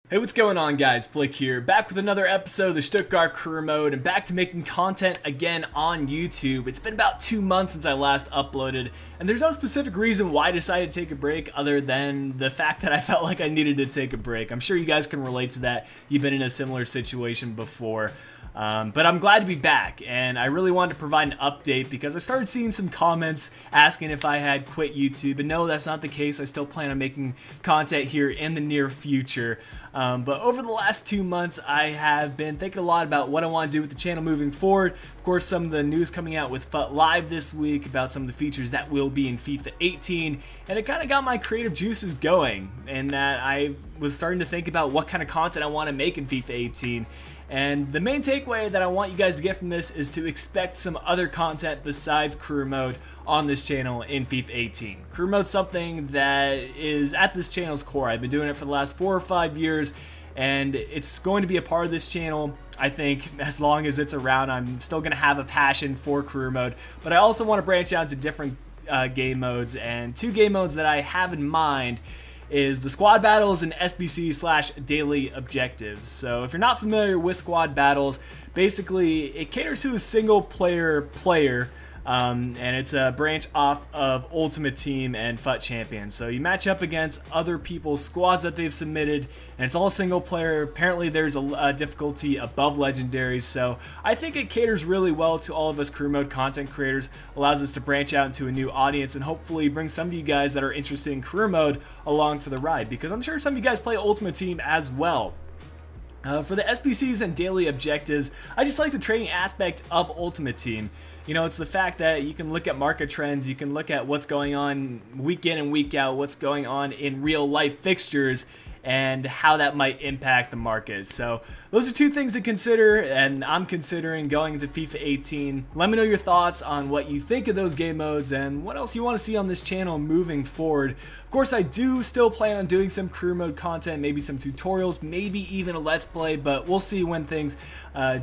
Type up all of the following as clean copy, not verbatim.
Hey, what's going on, guys? Flick here, back with another episode of the Stuttgart Career Mode and back to making content again on YouTube. It's been about 2 months since I last uploaded, and there's no specific reason why I decided to take a break other than the fact that I felt like I needed to take a break. I'm sure you guys can relate to that. You've been in a similar situation before. But I'm glad to be back, and I really wanted to provide an update because I started seeing some comments asking if I had quit YouTube, and no, that's not the case. I still plan on making content here in the near future. But over the last 2 months, I have been thinking a lot about what I want to do with the channel moving forward. Of course, some of the news coming out with FUT Live this week about some of the features that will be in FIFA 18, and it kind of got my creative juices going, and that I was starting to think about what kind of content I want to make in FIFA 18. And the main takeaway that I want you guys to get from this is to expect some other content besides career mode on this channel in FIFA 18. Career mode's something that is at this channel's core. I've been doing it for the last 4 or 5 years, and it's going to be a part of this channel. I think as long as it's around, I'm still going to have a passion for career mode, but I also want to branch out to different game modes, and 2 game modes that I have in mind is the squad battles and SBC/daily objectives. So if you're not familiar with squad battles, basically it caters to a single player, and it's a branch off of Ultimate Team and FUT Champions. So you match up against other people's squads that they've submitted, and it's all single player. Apparently there's a difficulty above legendaries, so I think it caters really well to all of us career mode content creators, allows us to branch out into a new audience, and hopefully bring some of you guys that are interested in career mode along for the ride, because I'm sure some of you guys play Ultimate Team as well. For the SBCs and daily objectives, I just like the trading aspect of Ultimate Team. You know, it's the fact that you can look at market trends, you can look at what's going on week in and week out, what's going on in real life fixtures, and how that might impact the market. So those are 2 things to consider, and I'm considering going into FIFA 18. Let me know your thoughts on what you think of those game modes and what else you want to see on this channel moving forward. Of course, I do still plan on doing some career mode content, maybe some tutorials, maybe even a let's play, but we'll see when things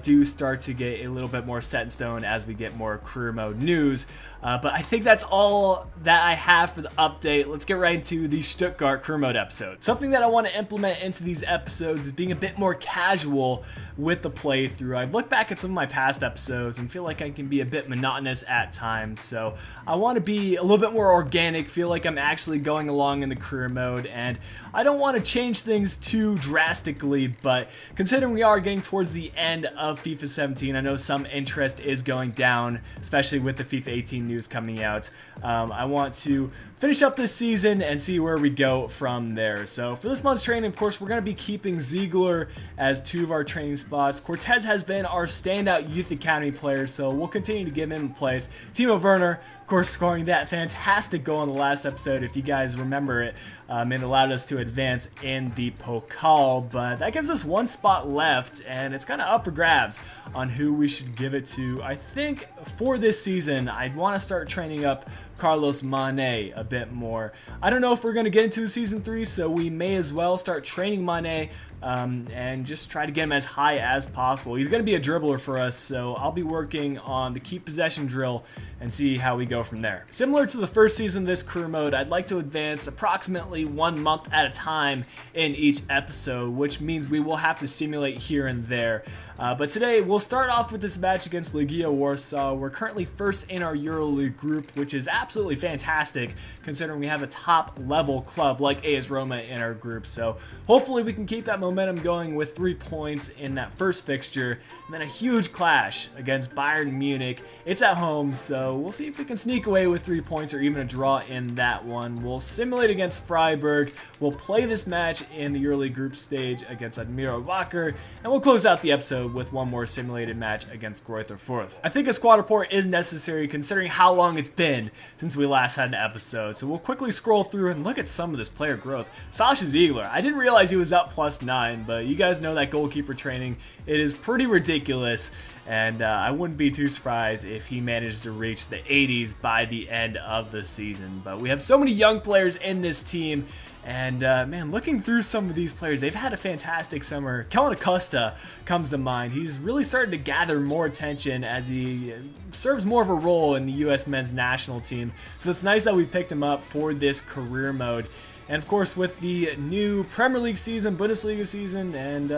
do start to get a little bit more set in stone as we get more career mode news. But I think that's all that I have for the update. Let's get right into the Stuttgart career mode episode. Something that I want to implement into these episodes is being a bit more casual with the playthrough. I've looked back at some of my past episodes and feel like I can be a bit monotonous at times, so I want to be a little bit more organic, feel like I'm actually going along in the career mode, and I don't want to change things too drastically, but considering we are getting towards the end of FIFA 17, I know some interest is going down, especially with the FIFA 18 news coming out. I want to finish up this season and see where we go from there. So for this month's training, of course, we're going to be keeping Ziegler as 2 of our training spots. Cortez has been our standout youth academy player, so we'll continue to give him a place. Timo Werner, of course, scoring that fantastic goal in the last episode, if you guys remember it, it allowed us to advance in the Pokal, but that gives us 1 spot left, and it's kind of up for grabs on who we should give it to. I think for this season, I'd want to start training up Carlos Mane a bit more. I don't know if we're going to get into Season 3, so we may as well start training Mane and just try to get him as high as possible. He's going to be a dribbler for us, so I'll be working on the keep possession drill and see how we go from there. Similar to the first season of this career mode, I'd like to advance approximately 1 month at a time in each episode, which means we will have to simulate here and there. But today, we'll start off with this match against Legia Warsaw. We're currently first in our EuroLeague group, which is absolutely fantastic considering we have a top-level club like AS Roma in our group. So hopefully we can keep that momentum going with 3 points in that first fixture, and then a huge clash against Bayern Munich. It's at home, so we'll see if we can sneak away with 3 points or even a draw in that one. We'll simulate against Freiburg. We'll play this match in the EuroLeague group stage against Admira Wacker, and we'll close out the episode with 1 more simulated match against Greuther Fürth. I think a squad report is necessary considering how long it's been since we last had an episode, so we'll quickly scroll through and look at some of this player growth. Sasha Ziegler, I didn't realize he was up +9, but you guys know that goalkeeper training, it is pretty ridiculous, and I wouldn't be too surprised if he managed to reach the 80s by the end of the season. But we have so many young players in this team, and man, looking through some of these players, they've had a fantastic summer. Kellen Acosta comes to mind. He's really started to gather more attention as he serves more of a role in the U.S. men's national team. So it's nice that we picked him up for this career mode. And of course, with the new Premier League season, Bundesliga season, and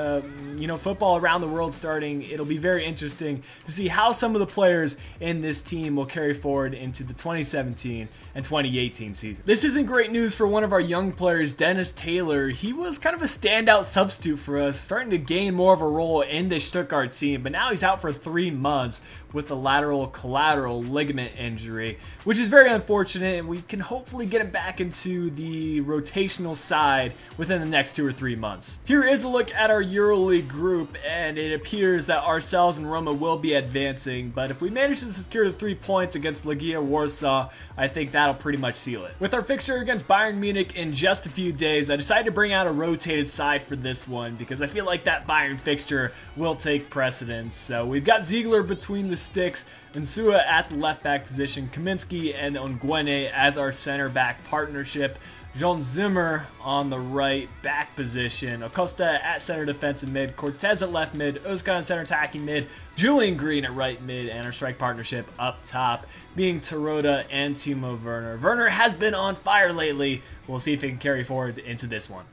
football around the world starting, it'll be very interesting to see how some of the players in this team will carry forward into the 2017 and 2018 season. This isn't great news for one of our young players, Dennis Taylor. He was kind of a standout substitute for us, starting to gain more of a role in the Stuttgart team, but now he's out for 3 months with a lateral collateral ligament injury, which is very unfortunate, and we can hopefully get him back into the rotational side within the next 2 or 3 months. Here is a look at our EuroLeague group, and it appears that ourselves and Roma will be advancing, but if we manage to secure the 3 points against Legia Warsaw, I think that'll pretty much seal it. With our fixture against Bayern Munich in just a few days, I decided to bring out a rotated side for this one because I feel like that Bayern fixture will take precedence. So we've got Ziegler between the sticks, Nsua at the left back position, Kaminski and Ongwene as our center back partnership, John Zimmer on the right back position, Acosta at center defensive mid, Cortez at left mid, Özkan center attacking mid, Julian Green at right mid, and our strike partnership up top being Terodde and Timo Werner. Werner has been on fire lately. We'll see if he can carry forward into this one.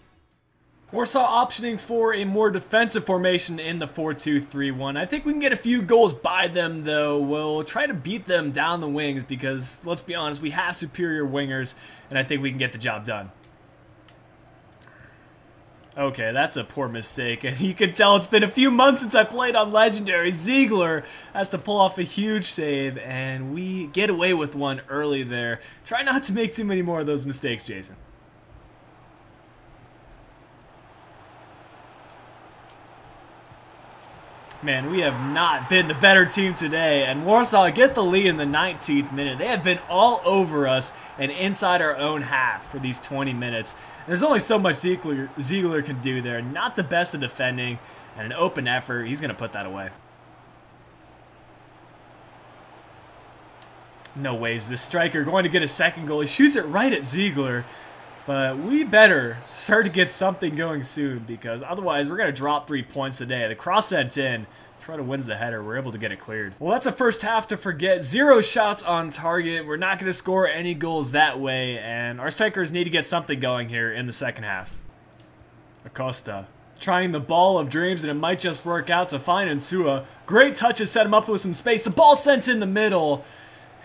Warsaw optioning for a more defensive formation in the 4-2-3-1. I think we can get a few goals by them, though. We'll try to beat them down the wings because, let's be honest, we have superior wingers, and I think we can get the job done. Okay, that's a poor mistake, and you can tell it's been a few months since I played on Legendary. Ziegler has to pull off a huge save, and we get away with one early there. Try not to make too many more of those mistakes, Jason. Man, we have not been the better team today, and Warsaw get the lead in the 19th minute. They have been all over us and inside our own half for these 20 minutes. There's only so much Ziegler can do there. Not the best at defending, and an open effort. He's going to put that away. No ways. This striker going to get a second goal. He shoots it right at Ziegler. But we better start to get something going soon because otherwise we're going to drop 3 points today. The cross sent in. Terodde wins the header. We're able to get it cleared. Well, that's a first half to forget. 0 shots on target. We're not going to score any goals that way. And our strikers need to get something going here in the second half. Acosta trying the ball of dreams, and it might just work out to find Nsua. Great touch to set him up with some space. The ball sent in the middle.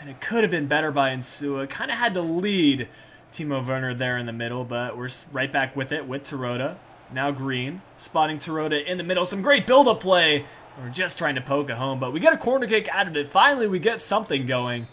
And it could have been better by Nsua. Kind of had to lead Timo Werner there in the middle, but we're right back with it with Terodde. Now Green, spotting Terodde in the middle. Some great build-up play. We're just trying to poke it home, but we get a corner kick out of it. Finally, we get something going,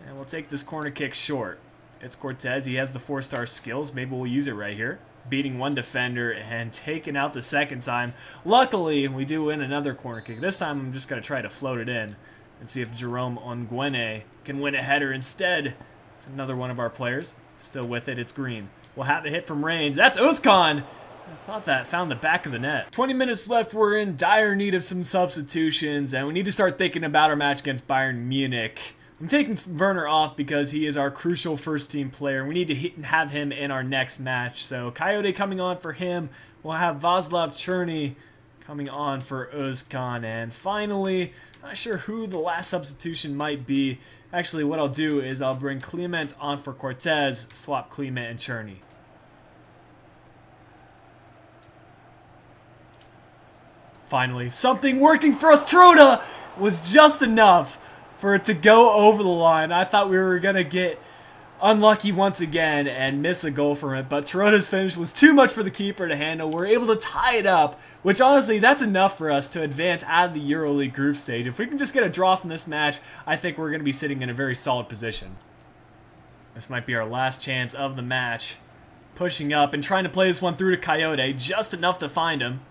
and we'll take this corner kick short. It's Cortez. He has the 4-star skills. Maybe we'll use it right here. Beating one defender and taking out the second time. Luckily, we do win another corner kick. This time, I'm just going to try to float it in and see if Jerome Ongwene can win a header instead. It's another one of our players. Still with it, it's Green. We'll have a hit from range. That's Özkan! I thought that found the back of the net. 20 minutes left. We're in dire need of some substitutions, and we need to start thinking about our match against Bayern Munich. I'm taking Werner off because he is our crucial first-team player. We need to have him in our next match. So Coyote coming on for him. We'll have Václav Černý coming on for Özkan. And finally, not sure who the last substitution might be. Actually, what I'll do is I'll bring Clement on for Cortez, swap Clement and Černý. Finally, something working for us. Terodde was just enough for it to go over the line. I thought we were going to get unlucky once again and miss a goal from it, but Terodde's finish was too much for the keeper to handle. We're able to tie it up, which honestly, that's enough for us to advance out of the EuroLeague group stage. If we can just get a draw from this match, I think we're going to be sitting in a very solid position. This might be our last chance of the match. Pushing up and trying to play this one through to Coyote, just enough to find him.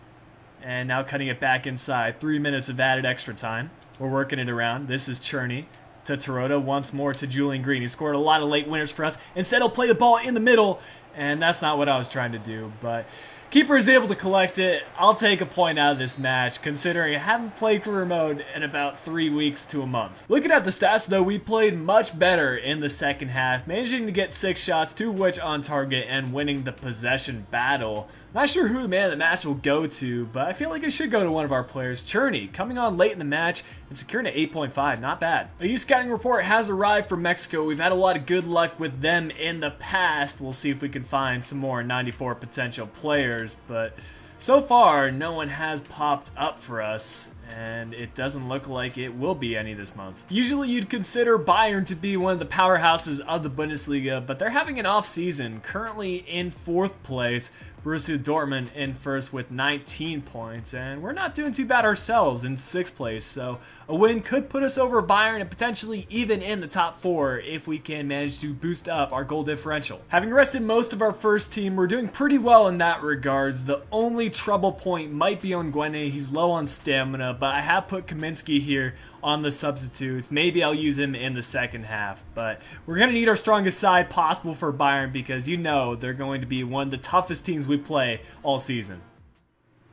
And now cutting it back inside. 3 minutes of added extra time. We're working it around. This is Černý to Terodde, once more to Julian Green. He scored a lot of late winners for us. Instead, he'll play the ball in the middle, and that's not what I was trying to do. But keeper is able to collect it. I'll take a point out of this match, considering I haven't played career mode in about 3 weeks to a month. Looking at the stats, though, we played much better in the second half, managing to get 6 shots, 2 of which on target, and winning the possession battle. Not sure who the man of the match will go to, but I feel like it should go to one of our players. Cherney, coming on late in the match and securing an 8.5, not bad. A youth scouting report has arrived from Mexico. We've had a lot of good luck with them in the past. We'll see if we can find some more 94 potential players, but so far no one has popped up for us, and it doesn't look like it will be any this month. Usually you'd consider Bayern to be one of the powerhouses of the Bundesliga, but they're having an off season, currently in 4th place. Borussia Dortmund in first with 19 points, and we're not doing too bad ourselves in 6th place, so a win could put us over Bayern and potentially even in the top 4 if we can manage to boost up our goal differential. Having rested most of our first team, we're doing pretty well in that regards. The only trouble point might be on Gwene. He's low on stamina, but I have put Kaminsky here on the substitutes. Maybe I'll use him in the second half, but we're going to need our strongest side possible for Bayern because you know they're going to be one of the toughest teams we play all season.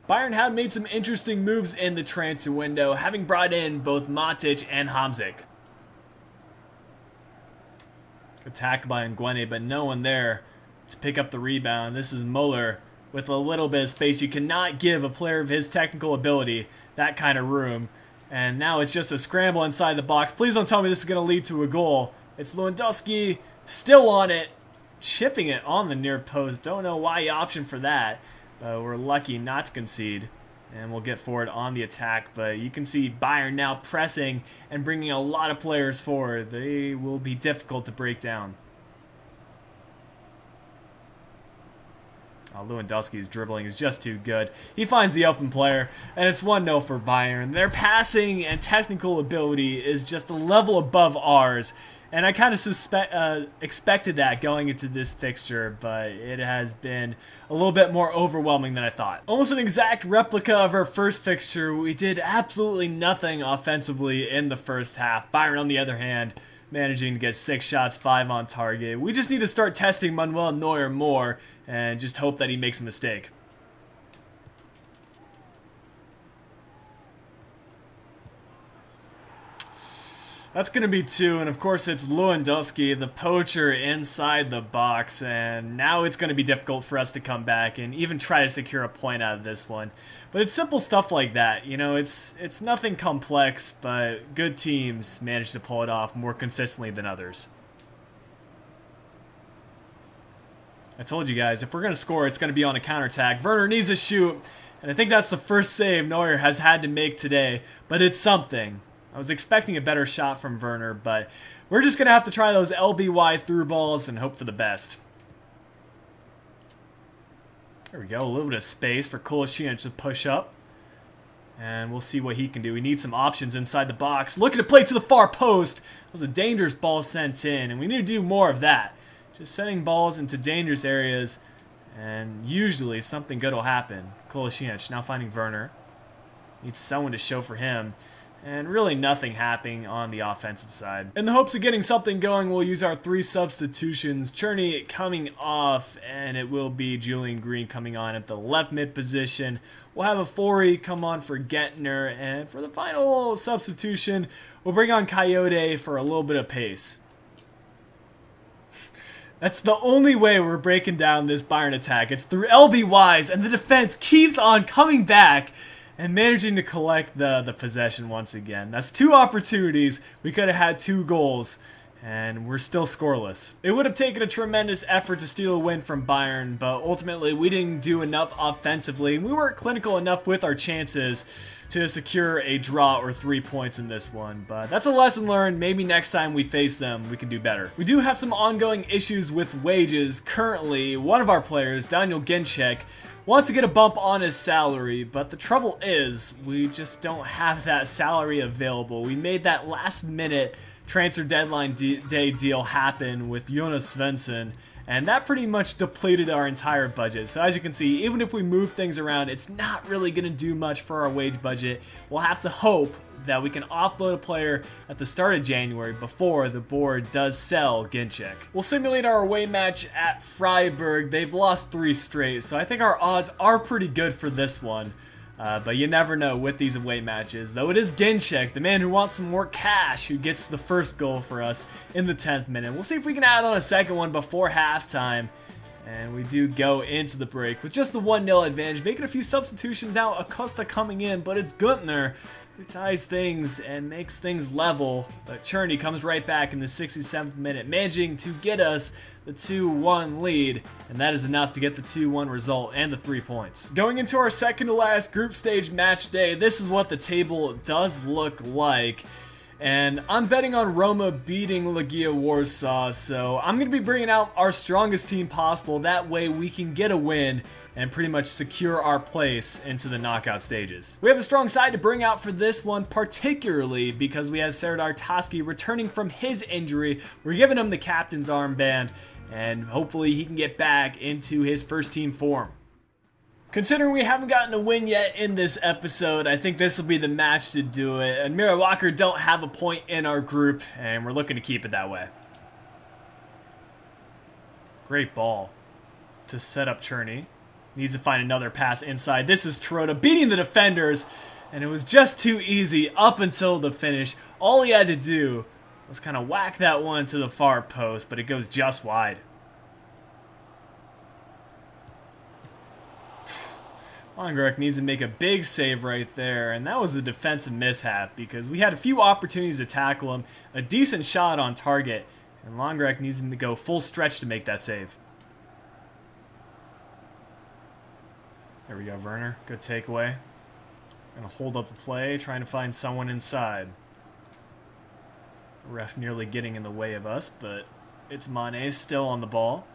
Bayern have made some interesting moves in the transfer window, having brought in both Matic and Hamsik. Attacked by Nguene, but no one there to pick up the rebound. This is Muller with a little bit of space. You cannot give a player of his technical ability that kind of room. And now it's just a scramble inside the box. Please don't tell me this is going to lead to a goal. It's Lewandowski still on it, chipping it on the near post. Don't know why he optioned for that, but we're lucky not to concede. And we'll get forward on the attack, but you can see Bayern now pressing and bringing a lot of players forward. They will be difficult to break down. Oh, Lewandowski's dribbling is just too good. He finds the open player, and it's 1-0 for Bayern. Their passing and technical ability is just a level above ours, and I kind of expected that going into this fixture, but it has been a little bit more overwhelming than I thought. Almost an exact replica of our first fixture. We did absolutely nothing offensively in the first half. Bayern, on the other hand, managing to get 6 shots, 5 on target. We just need to start testing Manuel Neuer more and just hope that he makes a mistake. That's going to be 2, and of course it's Lewandowski, the poacher, inside the box, and now it's going to be difficult for us to come back and even try to secure a point out of this one. But it's simple stuff like that, you know, it's nothing complex, but good teams manage to pull it off more consistently than others. I told you guys, if we're going to score, it's going to be on a counterattack. Werner needs to shoot, and I think that's the first save Neuer has had to make today, but it's something. I was expecting a better shot from Werner, but we're just going to have to try those LBY through balls and hope for the best. There we go, a little bit of space for Kolasinac to push up. And we'll see what he can do. We need some options inside the box. Looking to play to the far post. That was a dangerous ball sent in, and we need to do more of that. Just sending balls into dangerous areas, and usually something good will happen. Kolasinac now finding Werner. Needs someone to show for him. And really nothing happening on the offensive side. In the hopes of getting something going, we'll use our 3 substitutions. Cherney coming off, and it will be Julian Green coming on at the left mid position. We'll have a Fori come on for Gentner, and for the final substitution, we'll bring on Coyote for a little bit of pace. That's the only way we're breaking down this Bayern attack. It's through LBYs, and the defense keeps on coming back and managing to collect the possession once again. That's 2 opportunities. We could have had 2 goals, and we're still scoreless. It would have taken a tremendous effort to steal a win from Bayern, but ultimately we didn't do enough offensively. We weren't clinical enough with our chances to secure a draw or 3 points in this one, but that's a lesson learned. Maybe next time we face them, we can do better. We do have some ongoing issues with wages. Currently, one of our players, Daniel Ginczek, wants to get a bump on his salary, but the trouble is we just don't have that salary available. We made that last minute transfer deadline day deal happen with Jonas Svensson, and that pretty much depleted our entire budget. So as you can see, even if we move things around, it's not really going to do much for our wage budget. We'll have to hope that we can offload a player at the start of January before the board does sell Ginczek. We'll simulate our away match at Freiburg. They've lost 3 straight, so I think our odds are pretty good for this one. But you never know with these away matches. Though it is Ginczek, the man who wants some more cash, who gets the first goal for us in the 10th minute. We'll see if we can add on a second one before halftime. And we do go into the break with just the 1-0 advantage, making a few substitutions now. Acosta coming in, but it's Guntner who ties things and makes things level. But Czerny comes right back in the 67th minute, managing to get us the 2-1 lead. And that is enough to get the 2-1 result and the 3 points. Going into our second to last group stage match day, this is what the table does look like. And I'm betting on Roma beating Legia Warsaw, so I'm going to be bringing out our strongest team possible. That way we can get a win and pretty much secure our place into the knockout stages. We have a strong side to bring out for this one, particularly because we have Serdar Taski returning from his injury. We're giving him the captain's armband, and hopefully he can get back into his first team form. Considering we haven't gotten a win yet in this episode, I think this will be the match to do it. Admira Wacker don't have a point in our group, and we're looking to keep it that way. Great ball to set up Czerny. Needs to find another pass inside. This is Trota beating the defenders, and it was just too easy up until the finish. All he had to do was kind of whack that one to the far post, but it goes just wide. Longrek needs to make a big save right there, and that was a defensive mishap because we had a few opportunities to tackle him, a decent shot on target, and Longrek needs him to go full stretch to make that save. There we go, Werner. Good takeaway. Gonna hold up the play, trying to find someone inside. Ref nearly getting in the way of us, but it's Mane still on the ball.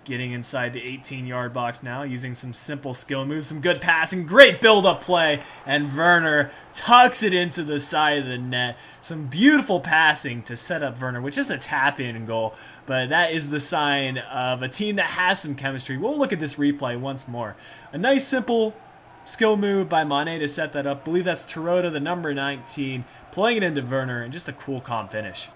Getting inside the 18-yard box now, using some simple skill moves, some good passing, great build-up play, and Werner tucks it into the side of the net. Some beautiful passing to set up Werner, which is a tap-in goal, but that is the sign of a team that has some chemistry. We'll look at this replay once more. A nice, simple skill move by Mane to set that up. I believe that's Trota, the number 19, playing it into Werner, and just a cool, calm finish.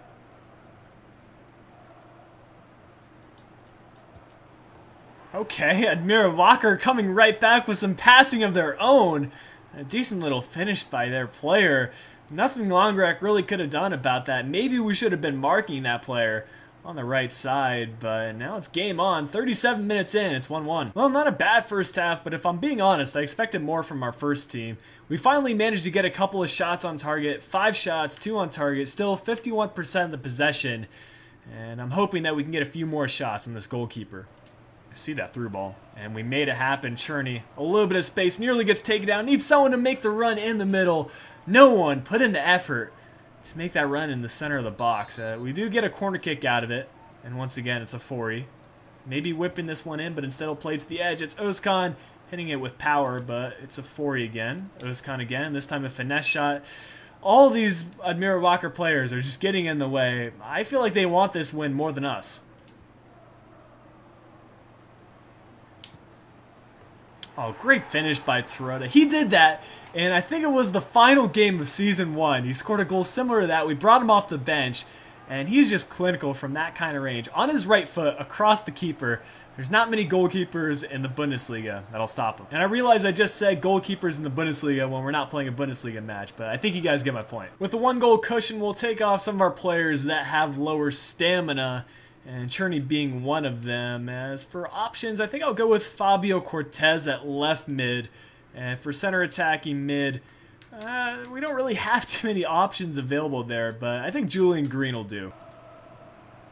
Okay, Admira Wacker coming right back with some passing of their own. A decent little finish by their player. Nothing Longrek really could have done about that. Maybe we should have been marking that player on the right side, but now it's game on. 37 minutes in, it's 1-1. Well, not a bad first half, but if I'm being honest, I expected more from our first team. We finally managed to get a couple of shots on target. 5 shots, 2 on target, still 51% of the possession. And I'm hoping that we can get a few more shots on this goalkeeper. I see that through ball, and we made it happen. Czerny, a little bit of space, nearly gets taken down. Needs someone to make the run in the middle. No one put in the effort to make that run in the center of the box. We do get a corner kick out of it, and once again, it's a 4-y. Maybe whipping this one in, but instead he'll play to the edge. It's Özkan hitting it with power, but it's a 4-y again. Özkan again, this time a finesse shot. All these Admira Wacker players are just getting in the way. I feel like they want this win more than us. Oh, great finish by Trota. He did that, and I think it was the final game of Season 1. He scored a goal similar to that. We brought him off the bench, and he's just clinical from that kind of range. On his right foot, across the keeper. There's not many goalkeepers in the Bundesliga that'll stop him. And I realize I just said goalkeepers in the Bundesliga when we're not playing a Bundesliga match, but I think you guys get my point. With the 1-goal cushion, we'll take off some of our players that have lower stamina, and Czerny being one of them. As for options, I think I'll go with Fabio Cortez at left mid. And for center attacking mid, we don't really have too many options available there, but I think Julian Green will do.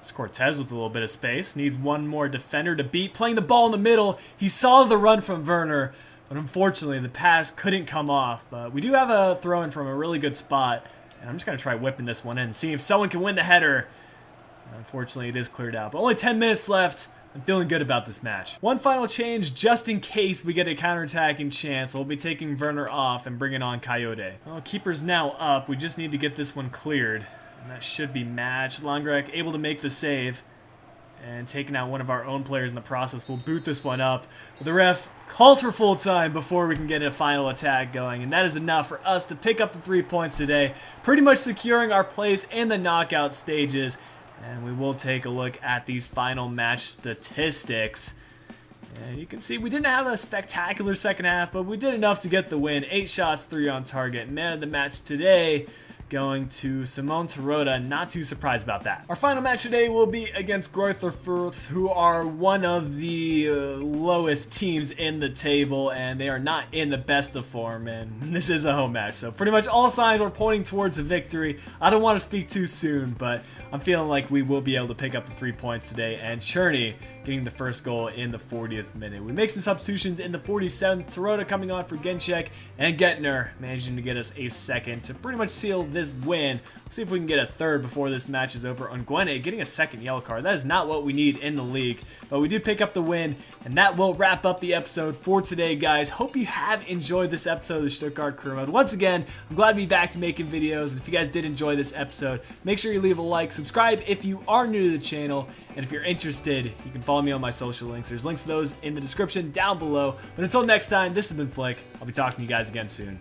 It's Cortez with a little bit of space. Needs one more defender to beat. Playing the ball in the middle. He saw the run from Werner, but unfortunately the pass couldn't come off. But we do have a throw-in from a really good spot. And I'm just going to try whipping this one in, seeing if someone can win the header. Unfortunately, it is cleared out, but only 10 minutes left. I'm feeling good about this match. One final change, just in case we get a counterattacking chance. We'll be taking Werner off and bringing on Coyote. Well, keeper's now up. We just need to get this one cleared, and that should be matched. Longrek able to make the save, and taking out one of our own players in the process. We'll boot this one up. But the ref calls for full time before we can get a final attack going, and that is enough for us to pick up the 3 points today, pretty much securing our place in the knockout stages. And we will take a look at these final match statistics. And you can see we didn't have a spectacular second half, but we did enough to get the win. 8 shots, 3 on target. Man of the match today going to Simone Tarota. Not too surprised about that. Our final match today will be against Greuther Fürth, who are one of the lowest teams in the table, and they are not in the best of form, and this is a home match, so pretty much all signs are pointing towards a victory. I don't want to speak too soon, but I'm feeling like we will be able to pick up the 3 points today, and Cherney getting the first goal in the 40th minute. We make some substitutions in the 47th. Tarota coming on for Genchek, and Gentner managing to get us a second to pretty much seal this win. Let's see if we can get a third before this match is over. Nguene getting a second yellow card. That is not what we need in the league, but we do pick up the win, and that will wrap up the episode for today, guys. Hope you have enjoyed this episode of the Stuttgart Career Mode. Once again, I'm glad to be back to making videos, and if you guys did enjoy this episode, make sure you leave a like, subscribe if you are new to the channel, and if you're interested, you can follow me on my social links. There's links to those in the description down below. But until next time, this has been Flick. I'll be talking to you guys again soon.